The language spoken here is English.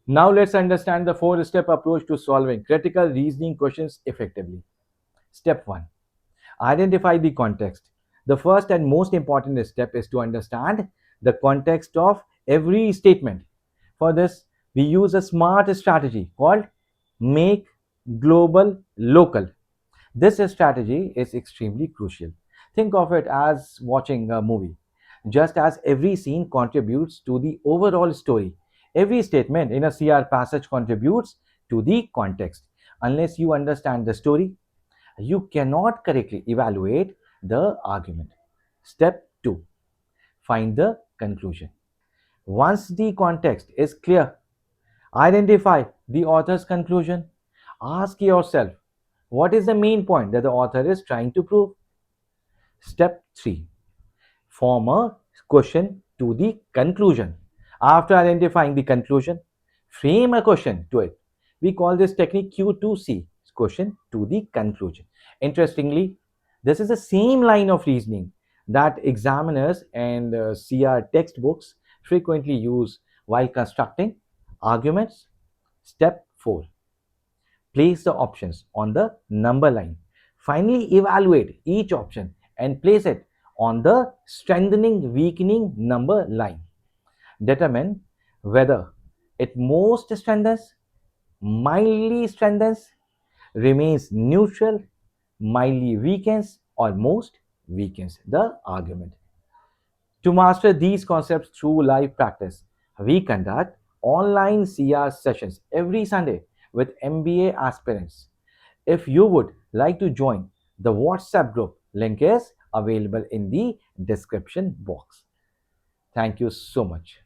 Now let's understand the four-step approach to solving critical reasoning questions effectively. Step 1. Identify the context. The first and most important step is to understand the context of every statement. For this, we use a smart strategy called make global local. This strategy is extremely crucial. Think of it as watching a movie. Just as every scene contributes to the overall story, every statement in a CR passage contributes to the context. Unless you understand the story, you cannot correctly evaluate the argument. Step 2. Find the conclusion. Once the context is clear, identify the author's conclusion. Ask yourself, what is the main point that the author is trying to prove? Step 3. Form a question to the conclusion. After identifying the conclusion, frame a question to it. We call this technique Q2C, question to the conclusion. Interestingly, this is the same line of reasoning that examiners and CR textbooks frequently use while constructing arguments. Step 4. Place the options on the number line. Finally, evaluate each option and place it on the strengthening weakening number line. Determine whether it most strengthens, mildly strengthens, remains neutral, mildly weakens, or most weakens the argument. To master these concepts through live practice, we conduct online CR sessions every Sunday with MBA aspirants. If you would like to join the WhatsApp group, link is available in the description box. Thank you so much.